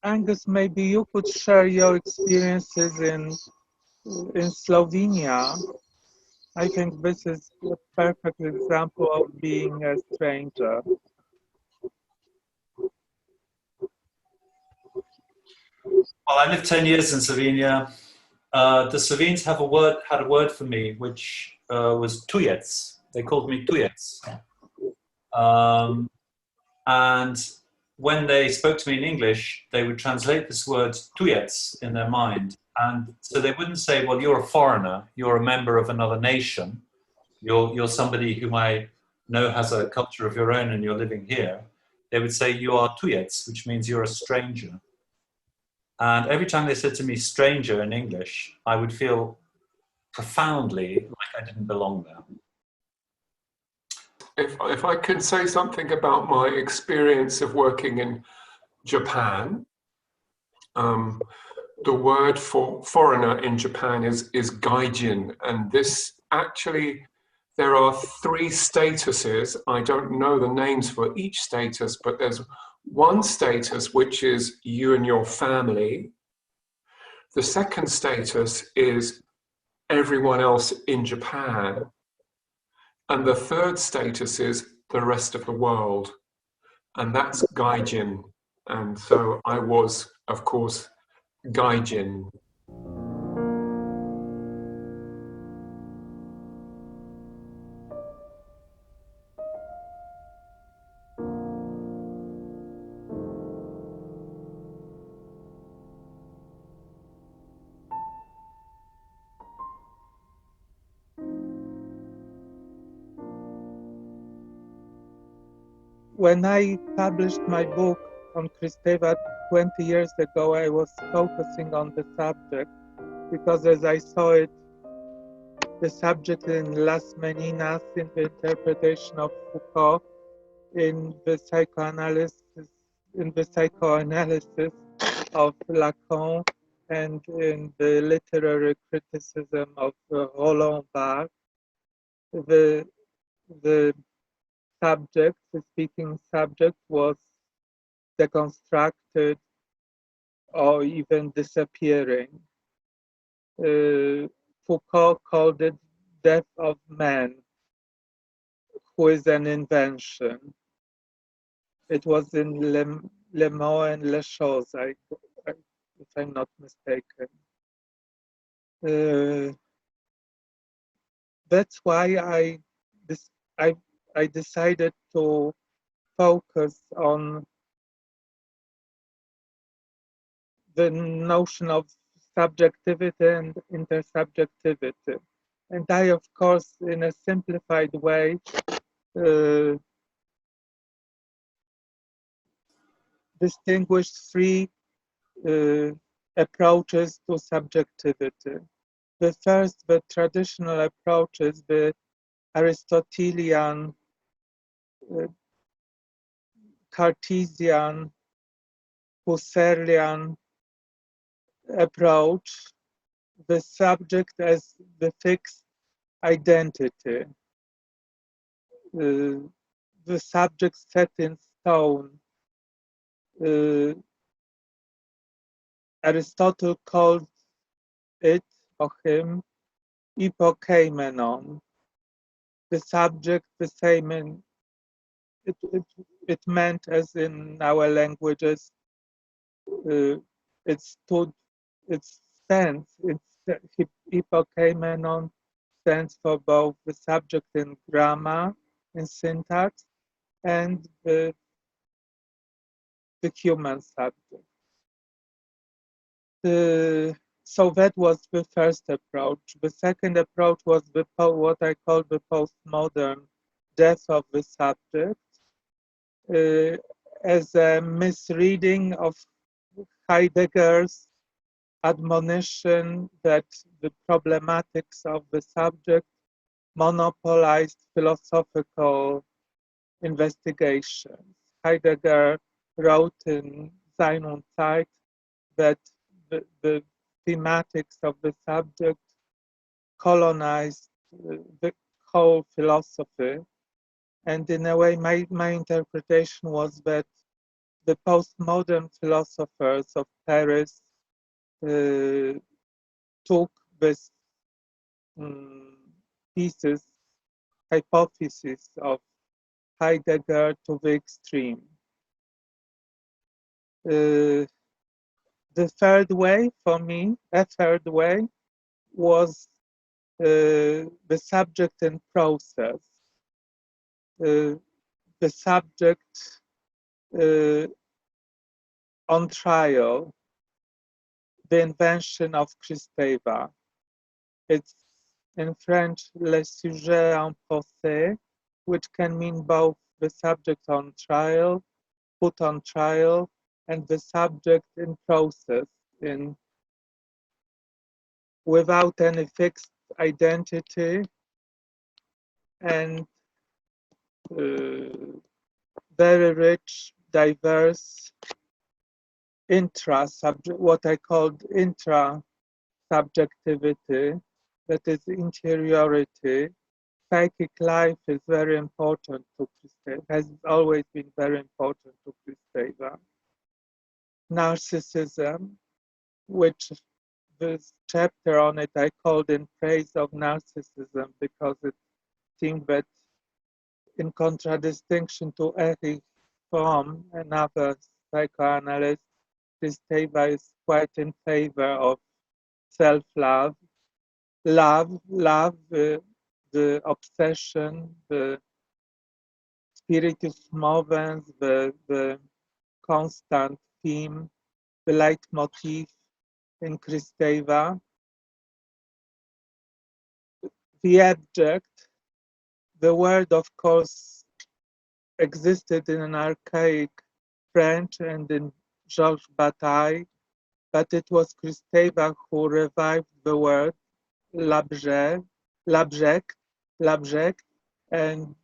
Angus, maybe you could share your experiences in Slovenia. I think this is a perfect example of being a stranger. Well, I lived 10 years in Slovenia. The Slovenes had a word for me, which was tujec. They called me tujec. And when they spoke to me in English, they would translate this word tujec in their mind. And so they wouldn't say, well, you're a foreigner, you're a member of another nation, you're somebody whom I know has a culture of your own and you're living here. They would say, you are tujec, which means you're a stranger. And every time they said to me stranger in English, I would feel profoundly like I didn't belong there. If I can say something about my experience of working in Japan, the word for foreigner in Japan is gaijin, and this actually, there are 3 statuses. I don't know the names for each status, but there's one status which is you and your family. The second status is everyone else in Japan. And the third status is the rest of the world. And that's gaijin. And so I was, of course, gaijin. When I published my book on Kristeva 20 years ago, I was focusing on the subject because as I saw it, the subject in Las Meninas, in the interpretation of Foucault, in the psychoanalysis of Lacan, and in the literary criticism of Roland Barthes, the subject, the speaking subject, was deconstructed or even disappearing. Foucault called it death of man, who is an invention. It was in Le Mot and Les Choses, if I'm not mistaken. That's why I decided to focus on the notion of subjectivity and intersubjectivity. And I, of course, in a simplified way, distinguished 3 approaches to subjectivity. The first, the traditional approach, is the Aristotelian, Cartesian, Husserlian approach, the subject as the fixed identity, the subject set in stone. Aristotle called it, or him, hypokeimenon. The subject, the same in it meant, as in our languages, it stands. Hypokeimenon stands for both the subject in grammar, in syntax, and the human subject. So that was the first approach. The second approach was what I call the postmodern death of the subject, as a misreading of Heidegger's admonition that the problematics of the subject monopolized philosophical investigations. Heidegger wrote in Sein und Zeit that the thematics of the subject colonized the whole philosophy. And in a way, my interpretation was that the postmodern philosophers of Paris took this thesis, hypothesis of Heidegger to the extreme. The third way for me, a third way, was the subject and process. The subject on trial, the invention of Kristeva. It's in French, le sujet en procès, which can mean both the subject on trial, put on trial, and the subject in process, without any fixed identity and very rich, diverse what I called intra-subjectivity, that is interiority. Psychic life is very important to Kristeva, has always been very important to Kristeva. Narcissism, which this chapter on it I called In Praise of Narcissism, because it seemed that in contradistinction to Erich Fromm, another psychoanalyst, Kristeva is quite in favor of self-love, the obsession, the spiritus movens, the constant theme, the leitmotif in Kristeva. The abject, the word of course existed in an archaic French and in Georges Bataille, but it was Kristeva who revived the word l'abject, and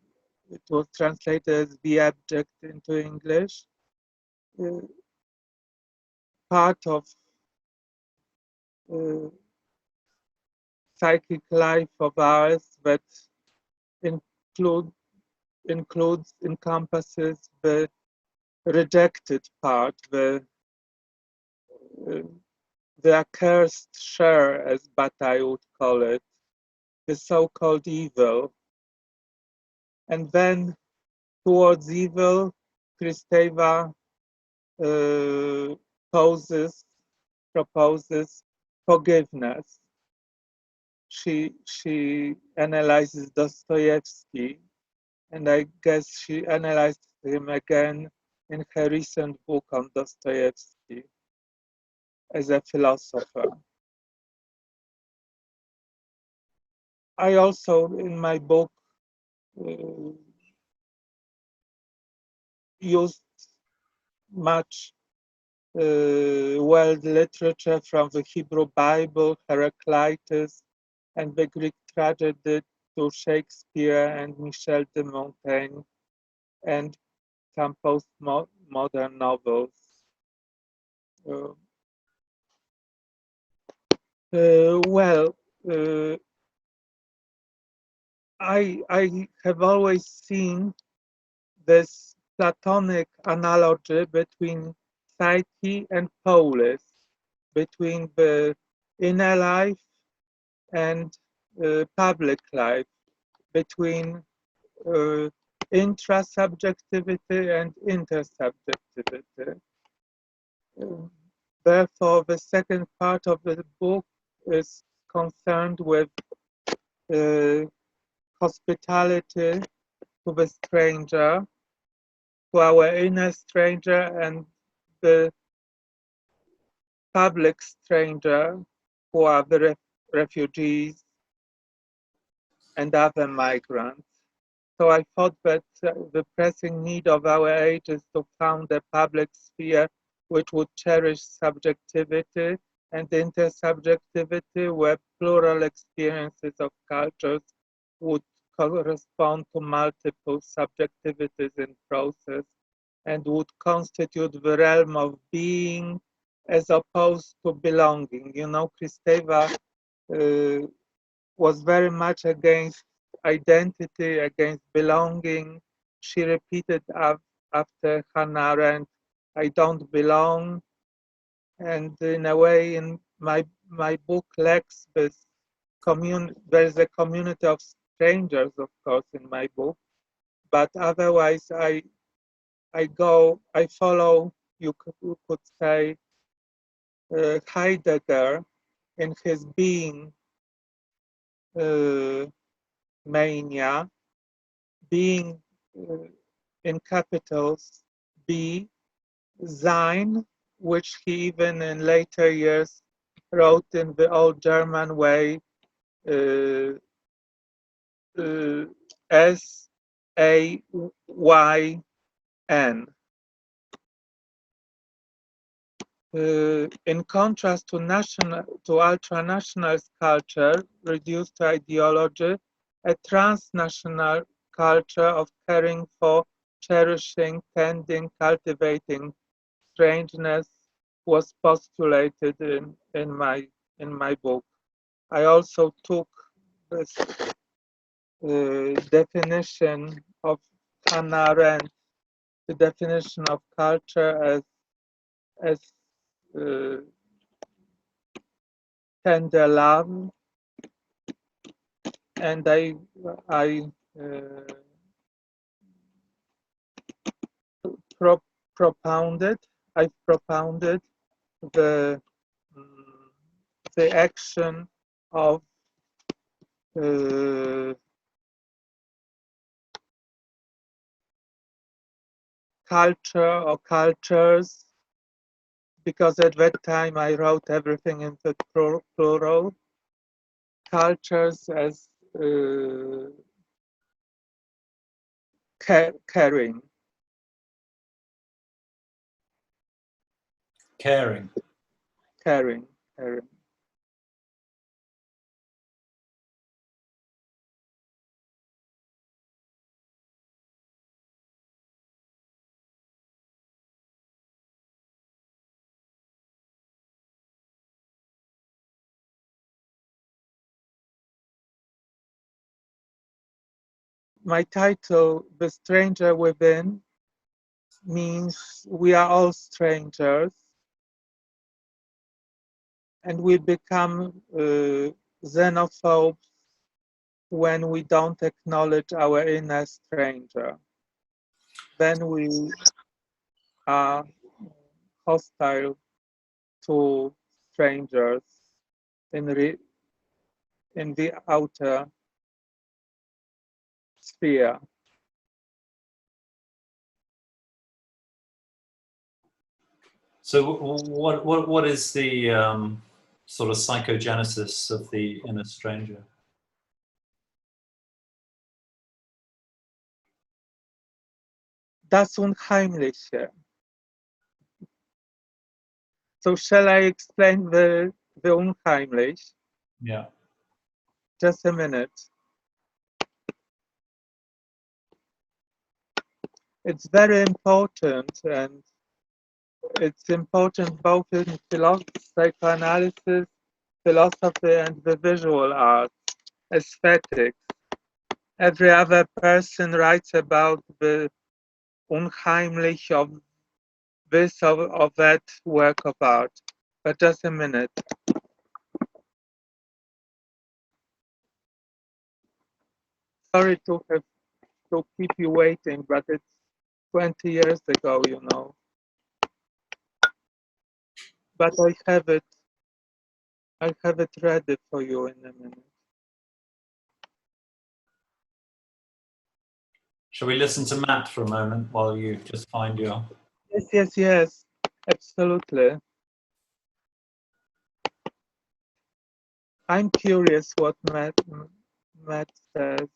it was translated as the abject into English. Part of psychic life of ours that encompasses the rejected part, the accursed share, as Bataille would call it, the so-called evil. And then towards evil, Kristeva proposes forgiveness. She analyzes Dostoevsky, and I guess she analyzed him again in her recent book on Dostoevsky as a philosopher. I also, in my book, used much world literature from the Hebrew Bible, Heraclitus, and the Greek tragedy to Shakespeare and Michel de Montaigne, and some postmodern novels. I have always seen this Platonic analogy between psyche and polis, between the inner life and public life, between intrasubjectivity and intersubjectivity. Therefore, the second part of the book is concerned with hospitality to the stranger, to our inner stranger, and the public stranger, who are the refugees and other migrants. So I thought that the pressing need of our age is to found a public sphere which would cherish subjectivity and intersubjectivity, where plural experiences of cultures would correspond to multiple subjectivities in process and would constitute the realm of being as opposed to belonging. You know, Kristeva was very much against identity, against belonging. She repeated after Hannah Arendt, I don't belong, and in a way, in my book lacks this there's a community of strangers, of course, in my book, but otherwise I follow, you could say, Heidegger in his being mania, being in capitals B, sein, which he even in later years wrote in the old German way, S-A-Y-N. In contrast to ultranational culture reduced to ideology, a transnational culture of caring for, cherishing, tending, cultivating strangeness was postulated in my book. I also took this definition of Hannah Arendt, the definition of culture as tender love, and I propounded the action of culture or cultures, because at that time I wrote everything in the plural, cultures as caring. Caring. Caring. My title, The Stranger Within, means we are all strangers, and we become xenophobes when we don't acknowledge our inner stranger. Then we are hostile to strangers in the outer sphere. So what is the sort of psychogenesis of the inner stranger? Das Unheimliche. So shall I explain the Unheimlich? Yeah. Just a minute. It's very important, and it's important both in psychoanalysis, philosophy, and the visual arts, aesthetics. Every other person writes about the Unheimlich of this or of that work of art. But just a minute. Sorry to keep you waiting, but it's 20 years ago, you know. But I have it ready for you in a minute. Shall we listen to Matt for a moment while you just find your... Yes, absolutely. I'm curious what Matt says,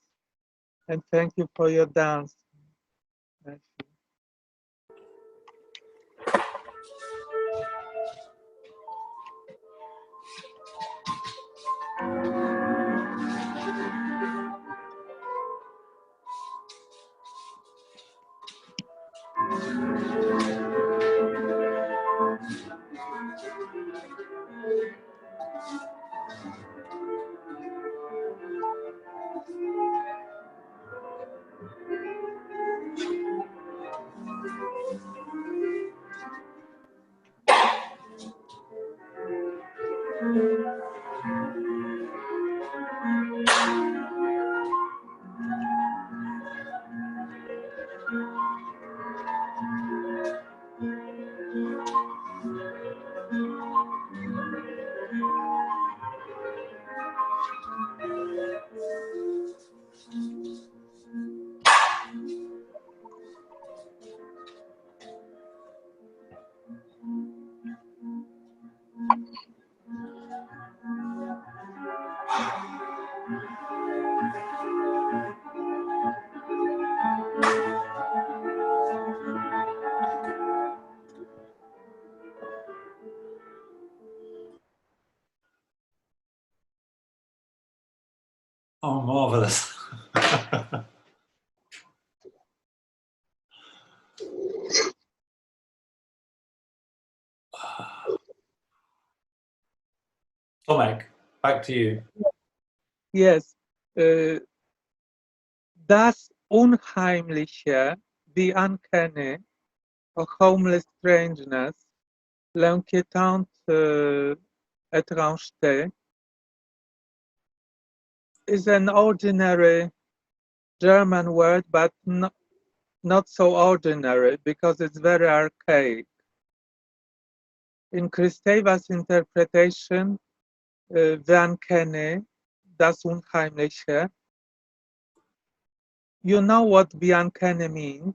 and thank you for your dance, Matthew. Oh, marvelous. Tomek, back to you. Yes. Das Unheimliche, the uncanny, or homeless strangeness, l'inquiétante étrangeté, is an ordinary German word, but not so ordinary because it's very archaic. In Kristeva's interpretation, the uncanny, das Unheimliche, you know what the uncanny means?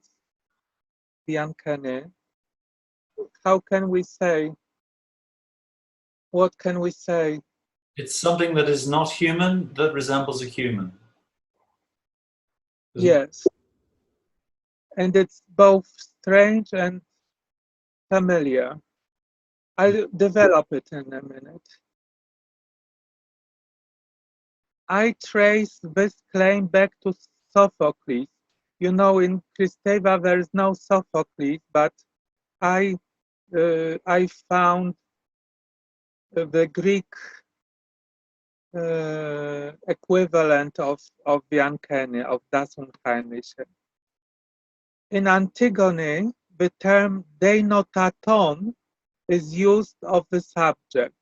The uncanny. How can we say? What can we say? It's something that is not human that resembles a human. Yes. And it's both strange and familiar. I'll develop it in a minute. I trace this claim back to Sophocles. You know, in Kristeva there is no Sophocles, but I found the Greek equivalent of the uncanny, of das Unheimliche. In Antigone, the term denotaton is used of the subject.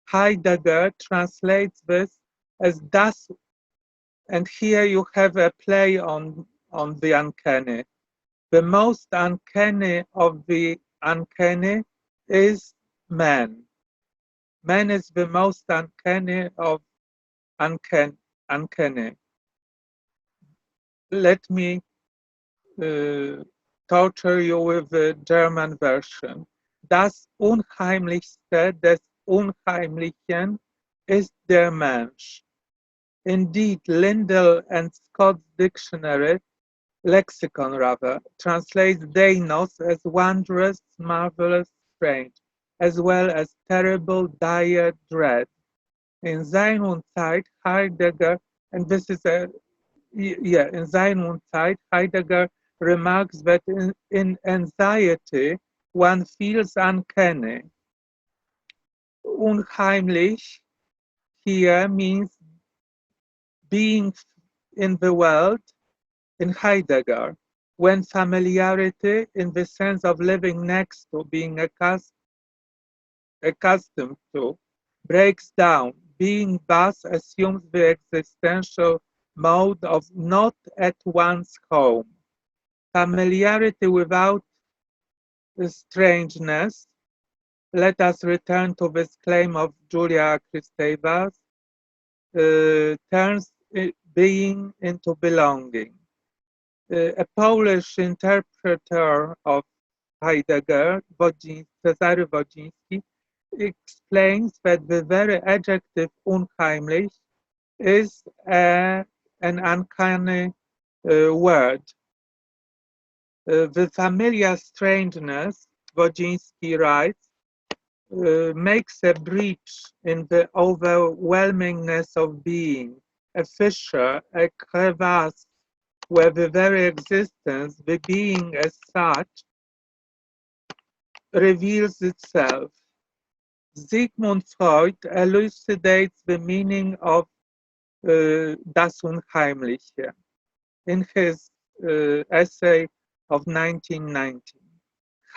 Heidegger translates this as das, and here you have a play on the uncanny. The most uncanny of the uncanny is man. Man is the most uncanny of uncanny. Let me torture you with the German version. Das Unheimlichste des Unheimlichen ist der Mensch. Indeed, Lindell and Scott's dictionary, lexicon rather, translates Deinos as wondrous, marvelous, strange, as well as terrible, dire, dread. In Sein und Zeit, Heidegger, and this is in Sein und Zeit, Heidegger remarks that in anxiety, one feels uncanny. Unheimlich here means being in the world in Heidegger, when familiarity in the sense of living next to, being accustomed to, breaks down. Being thus assumes the existential mode of not at one's home. Familiarity without strangeness. Let us return to this claim of Julia Kristeva's, turns being into belonging. A Polish interpreter of Heidegger, Cezary Wodziński, explains that the very adjective unheimlich is an uncanny word. The familiar strangeness, Wodziński writes, makes a breach in the overwhelmingness of being, a fissure, a crevasse, where the very existence, the being as such, reveals itself. Sigmund Freud elucidates the meaning of das Unheimliche in his essay of 1919.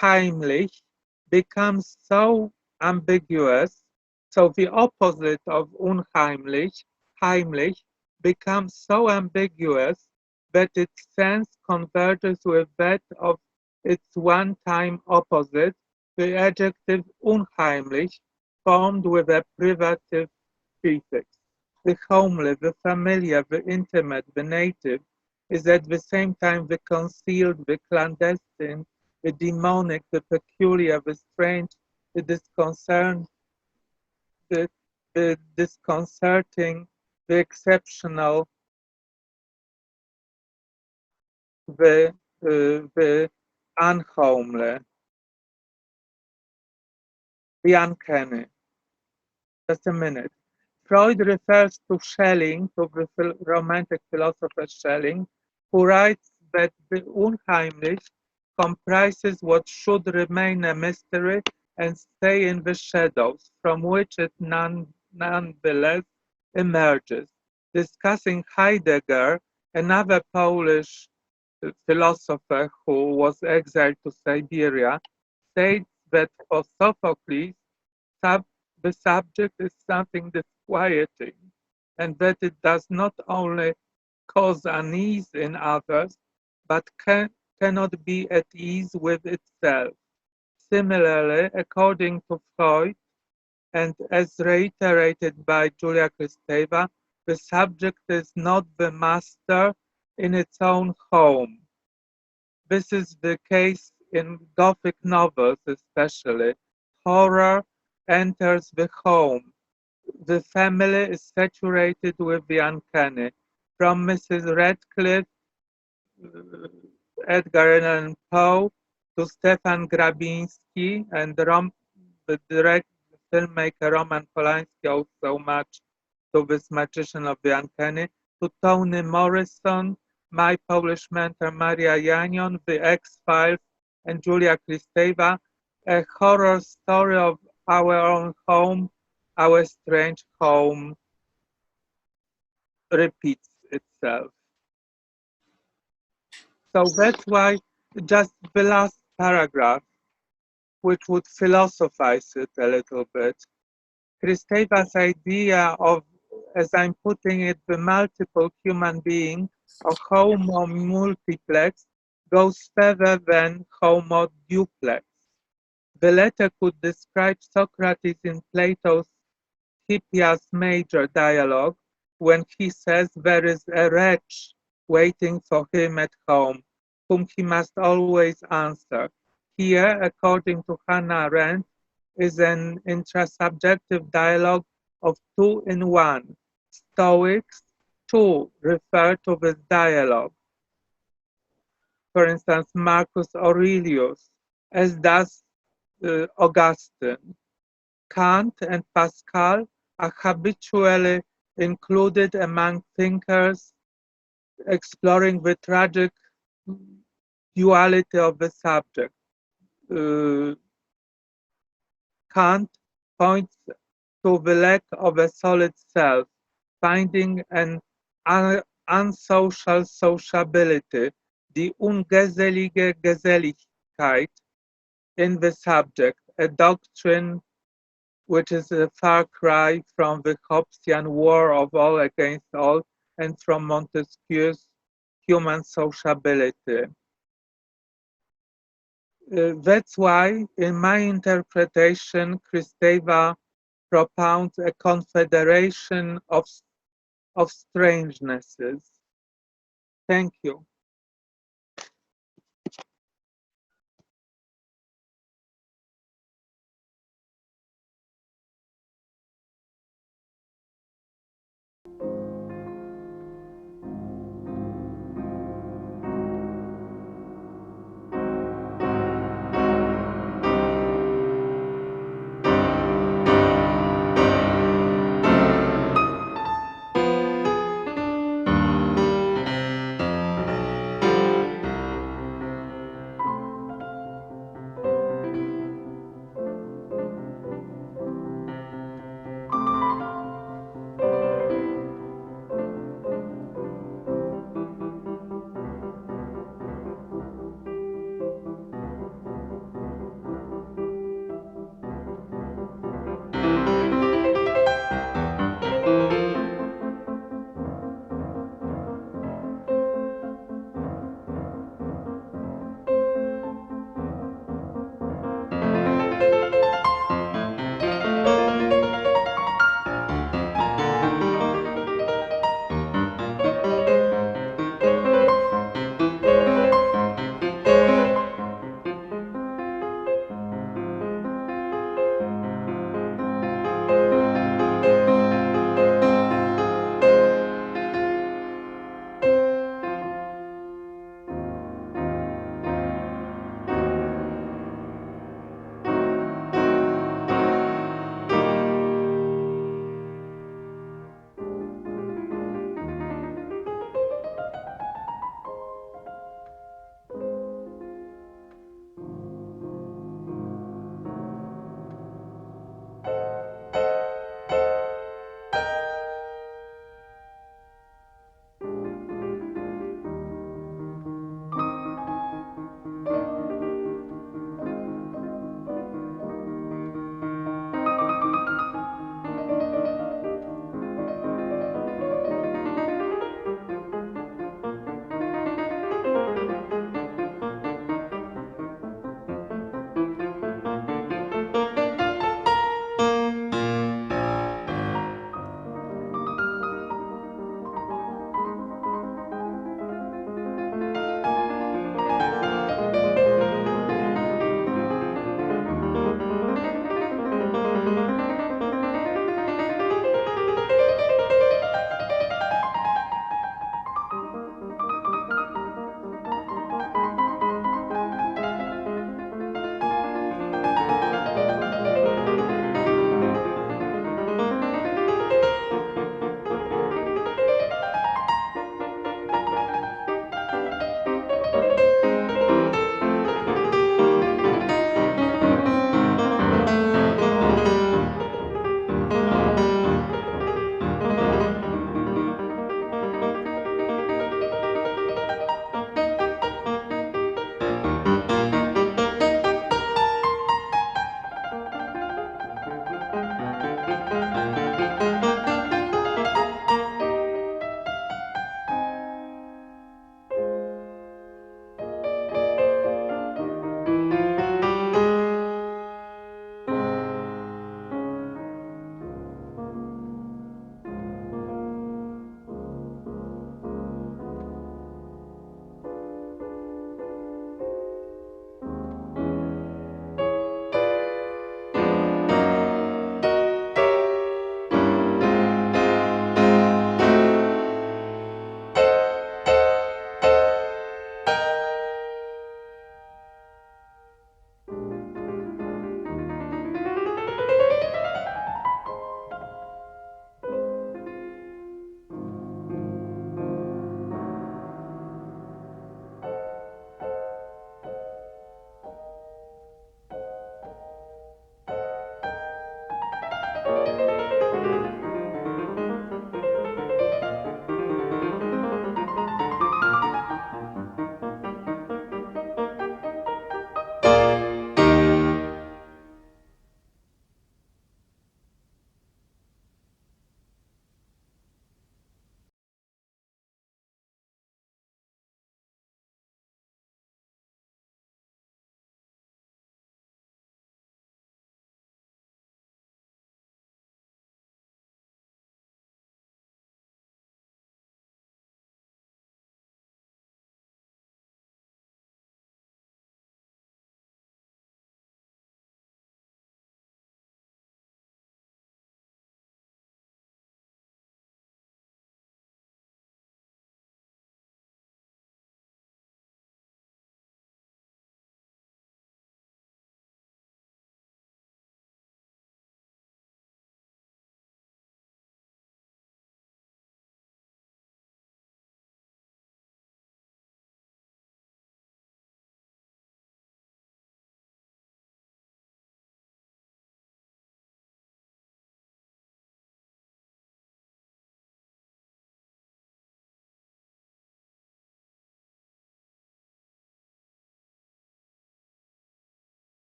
Heimlich becomes so ambiguous, so the opposite of unheimlich, heimlich, becomes so ambiguous that its sense converges with that of its one-time opposite, the adjective unheimlich, formed with a privative prefix. The homely, the familiar, the intimate, the native is at the same time the concealed, the clandestine, the demonic, the peculiar, the strange, the the, the disconcerting, the exceptional, the unhomely, the uncanny. Just a minute. Freud refers to Schelling, to the romantic philosopher Schelling, who writes that the unheimlich comprises what should remain a mystery and stay in the shadows, from which it nonetheless emerges. Discussing Heidegger, another Polish philosopher who was exiled to Siberia, states that for Sophocles, the subject is something disquieting, and that it does not only cause unease in others, but cannot be at ease with itself. Similarly, according to Freud, and as reiterated by Julia Kristeva, the subject is not the master in its own home. This is the case in Gothic novels especially. Horror enters the home. The family is saturated with the uncanny. From Mrs. Radcliffe, Edgar Allan Poe, to Stefan Grabinski and the filmmaker Roman Polanski owes so much to this magician of the uncanny, to Toni Morrison, my Polish mentor Maria Janion, The X-Files, and Julia Kristeva, a horror story of our own home, our strange home repeats itself. So that's why just the last paragraph, which would philosophize it a little bit. Kristeva's idea of, as I'm putting it, the multiple human being, or homo multiplex, goes further than homo duplex. The latter could describe Socrates in Plato's Hippias Major dialogue, when he says there is a wretch waiting for him at home, whom he must always answer. Here, according to Hannah Arendt, is an intrasubjective dialogue of two in one. Stoics, too, refer to this dialogue. For instance, Marcus Aurelius, as does Augustine. Kant and Pascal are habitually included among thinkers exploring the tragic duality of the subject. Kant points to the lack of a solid self, finding an unsocial sociability, the ungesellige Geselligkeit, in the subject, a doctrine which is a far cry from the Hobbesian war of all against all and from Montesquieu's human sociability. That's why, in my interpretation, Kristeva propounds a confederation of strangenesses. Thank you.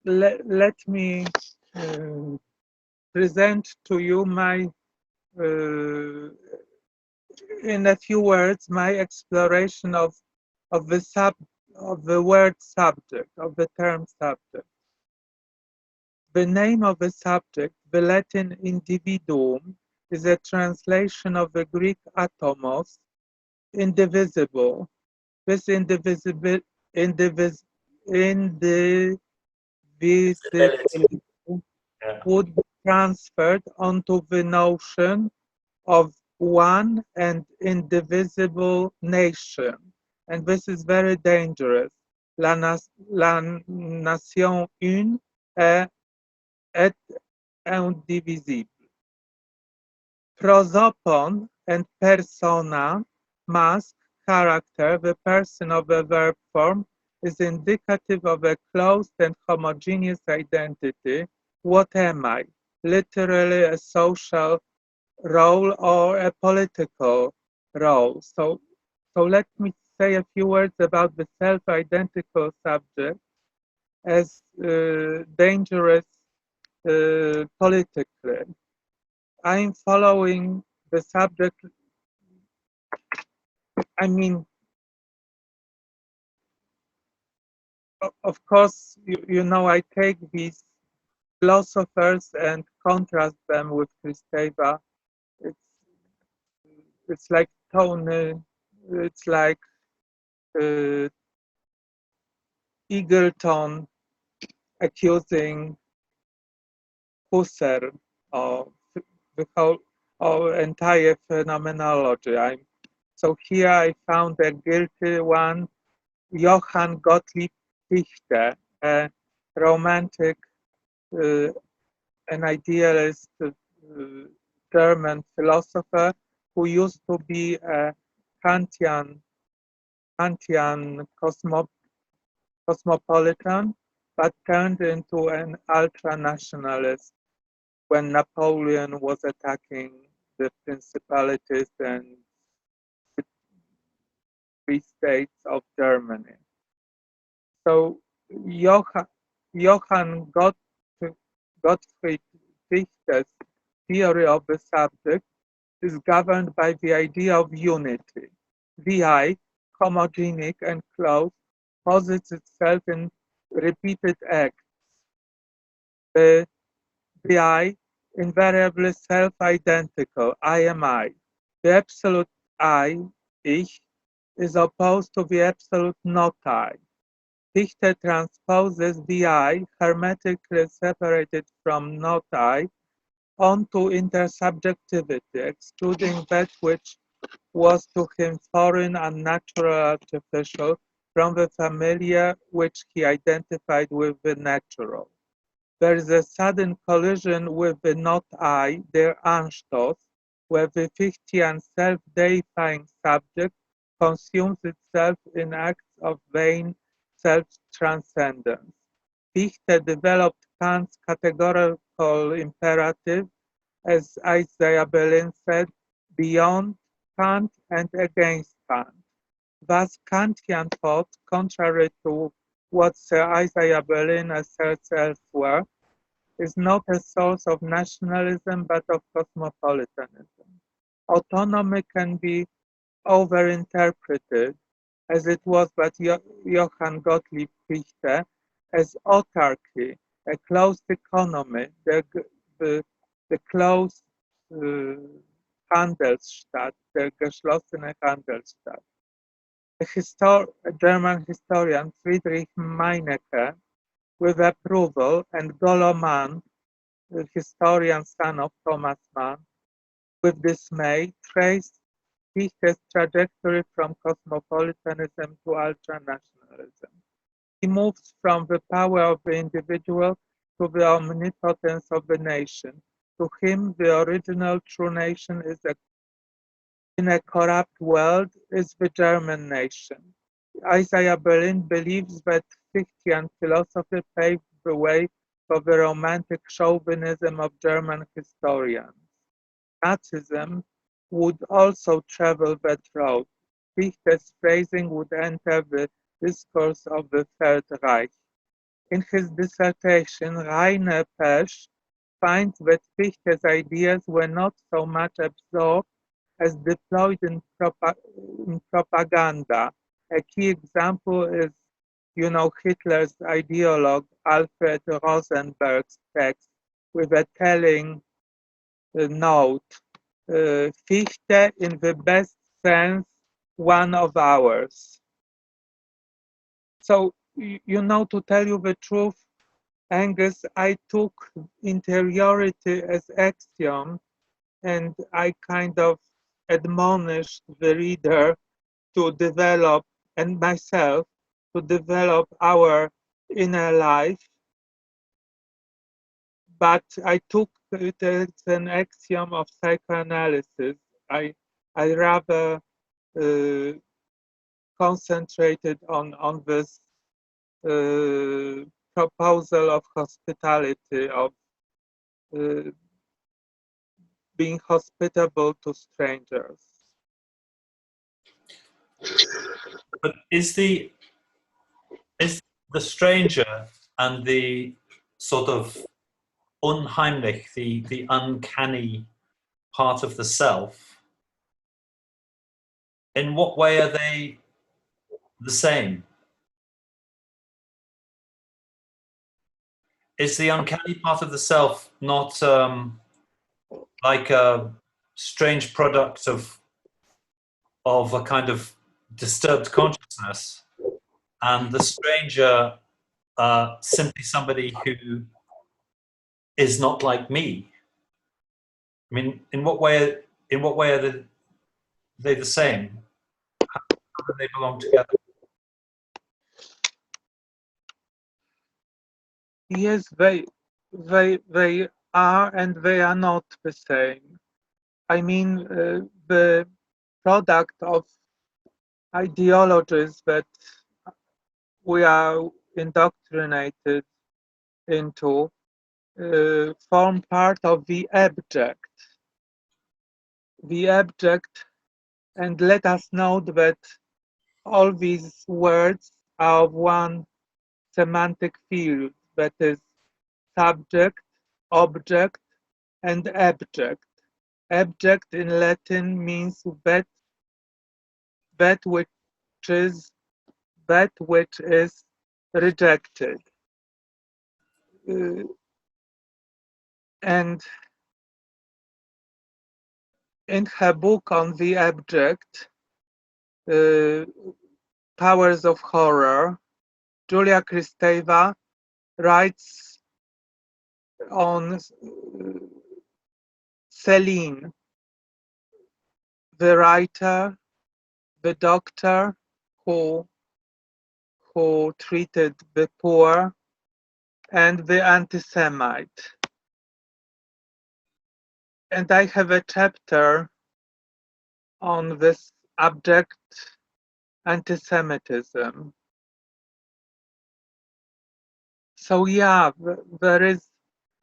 Let me present to you my, in a few words, my exploration of the word subject, of the term subject. The name of the subject, the Latin individuum, is a translation of the Greek atomos, indivisible. This indivisibility would be transferred onto the notion of one and indivisible nation. And this is very dangerous. La nation une est indivisible. Prosopon and persona, mask, character, the person of the verb form, is indicative of a closed and homogeneous identity. What am I? Literally a social role or a political role. So let me say a few words about the self-identical subject as dangerous politically. I'm following the subject. I mean, of course, you know, I take these philosophers and contrast them with Kristeva. It's like Tony, it's like Eagleton accusing Husserl of the whole entire phenomenology. So here I found a guilty one, Johann Gottlieb Fichte, a romantic, an idealist German philosopher who used to be a Kantian cosmopolitan, but turned into an ultra-nationalist when Napoleon was attacking the principalities and the free states of Germany. So Johann Gottfried Fichte's theory of the subject is governed by the idea of unity. The I, homogenic and close, posits itself in repeated acts. The I, invariably self-identical, I am I. The absolute I, ich, is opposed to the absolute not I. Fichte transposes the I, hermetically separated from not I, onto intersubjectivity, excluding that which was to him foreign, unnatural, artificial, from the familiar which he identified with the natural. There is a sudden collision with the not I, der Anstoß, where the Fichtean self-deifying subject consumes itself in acts of vain self-transcendence. Fichte developed Kant's categorical imperative, as Isaiah Berlin said, beyond Kant and against Kant. Thus, Kantian thought, contrary to what Sir Isaiah Berlin asserts elsewhere, is not a source of nationalism but of cosmopolitanism. Autonomy can be overinterpreted, as it was by Johann Gottlieb Fichte, as autarky, a closed economy, the closed Handelsstaat, der geschlossene Handelsstaat. A German historian, Friedrich Meinecke, with approval, and Gollo Mann, the historian son of Thomas Mann, with dismay, traced Fichte's trajectory from cosmopolitanism to ultranationalism. He moves from the power of the individual to the omnipotence of the nation. To him, the original true nation is in a corrupt world is the German nation. Isaiah Berlin believes that Fichtean philosophy paved the way for the romantic chauvinism of German historians. Nazism would also travel that road. Fichte's phrasing would enter the discourse of the Third Reich. In his dissertation, Rainer Pesch finds that Fichte's ideas were not so much absorbed as deployed in propaganda. A key example is, Hitler's ideologue Alfred Rosenberg's text with a telling note, Fichte in the best sense, one of ours. So, to tell you the truth, Angus, I took interiority as axiom, and I kind of admonished the reader to develop, and myself, to develop our inner life. But I took it as an axiom of psychoanalysis. I rather concentrated on this proposal of hospitality, of being hospitable to strangers. But is the stranger and the sort of unheimlich, the uncanny part of the self, in what way are they the same? Is the uncanny part of the self not like a strange product of a kind of disturbed consciousness, and the stranger simply somebody who is not like me? I mean, in what way are they the same? How do they belong together? Yes, they are, and they are not the same. I mean, the product of ideologies that we are indoctrinated into form part of the abject. The abject, and let us note that all these words are of one semantic fields, that is, subject, object, and abject. Abject in Latin means that which is rejected. And in her book on the abject, Powers of Horror, Julia Kristeva writes on Celine, the writer, the doctor who treated the poor, and the anti-Semite. And I have a chapter on this abject anti-Semitism. So yeah, there is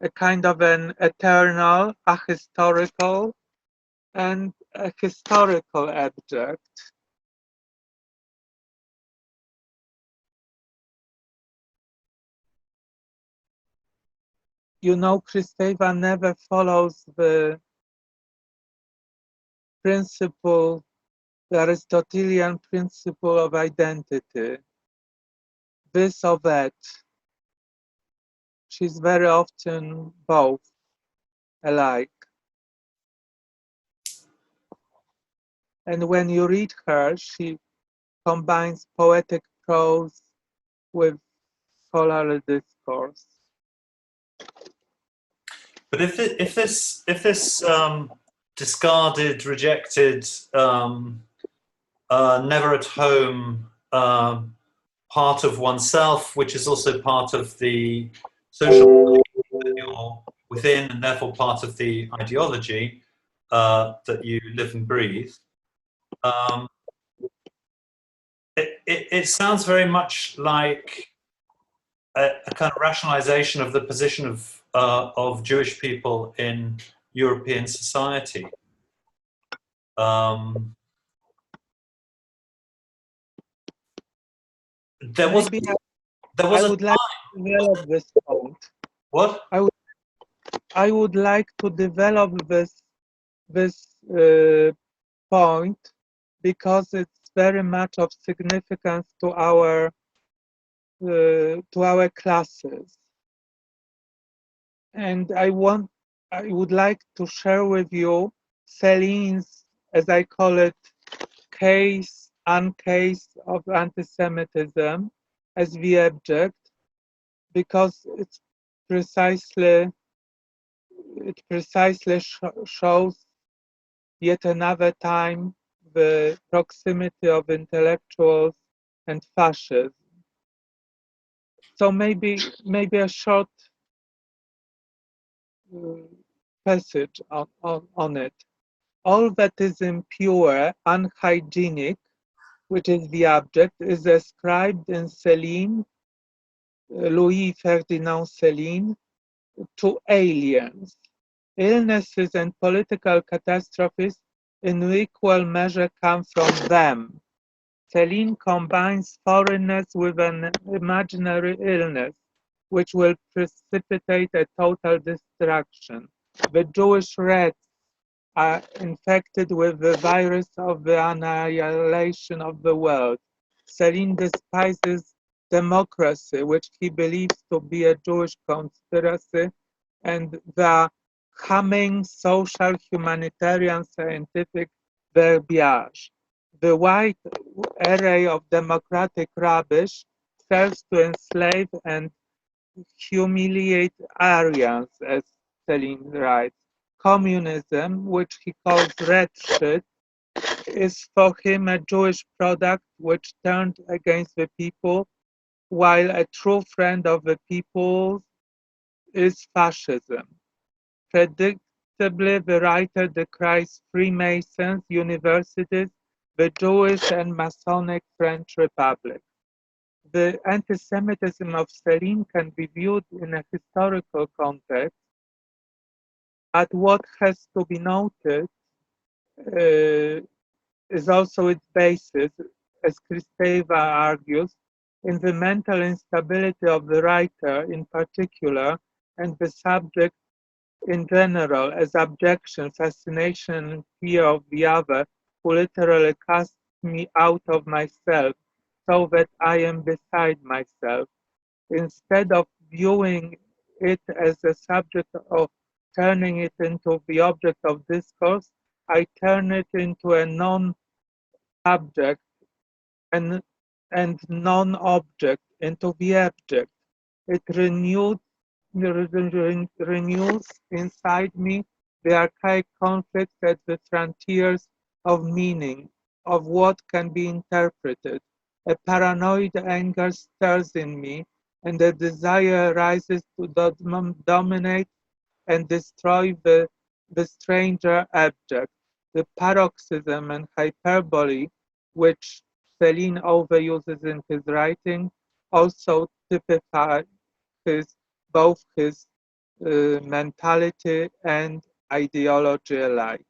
a kind of an eternal, ahistorical, and a historical abject. You know, Kristeva never follows the principle, the Aristotelian principle of identity, this or that. She's very often both alike. And when you read her, she combines poetic prose with scholarly discourse. But if this discarded, rejected, never at home part of oneself, which is also part of the social that you're within, and therefore part of the ideology that you live and breathe, it sounds very much like a kind of rationalization of the position of Jewish people in European society. There was I would like to develop this point. What? I would like to develop this point because it's very much of significance to our classes, and I would like to share with you Celine's, as I call it, uncase of anti-Semitism as the object, because it precisely shows yet another time the proximity of intellectuals and fascism. So maybe a short passage on it. All that is impure, unhygienic, which is the object, is ascribed in Celine, Louis-Ferdinand Celine, to aliens. Illnesses and political catastrophes in equal measure come from them. Celine combines foreignness with an imaginary illness, which will precipitate a total destruction. The Jewish rats are infected with the virus of the annihilation of the world. Celine despises democracy, which he believes to be a Jewish conspiracy, and the humming social, humanitarian, scientific verbiage. The wide array of democratic rubbish serves to enslave and humiliate Aryans, as Celine writes. Communism, which he calls red shit, is for him a Jewish product which turned against the people, while a true friend of the people is fascism. Predictably, the writer decries Freemasons, universities, the Jewish and Masonic French Republic. The anti-Semitism of Celine can be viewed in a historical context. At what has to be noted is also its basis, as Kristeva argues, in the mental instability of the writer in particular, and the subject in general, as abjection, fascination, and fear of the other, who literally casts me out of myself, so that I am beside myself. Instead of viewing it as a subject of turning it into the object of discourse, I turn it into a non-subject and, and non-object, into the abject. It renews inside me the archaic conflict at the frontiers of meaning, of what can be interpreted. A paranoid anger stirs in me, and a desire arises to dominate and destroy the stranger abject. The paroxysm and hyperbole, which Celine overuses in his writing, also typify both his mentality and ideology alike.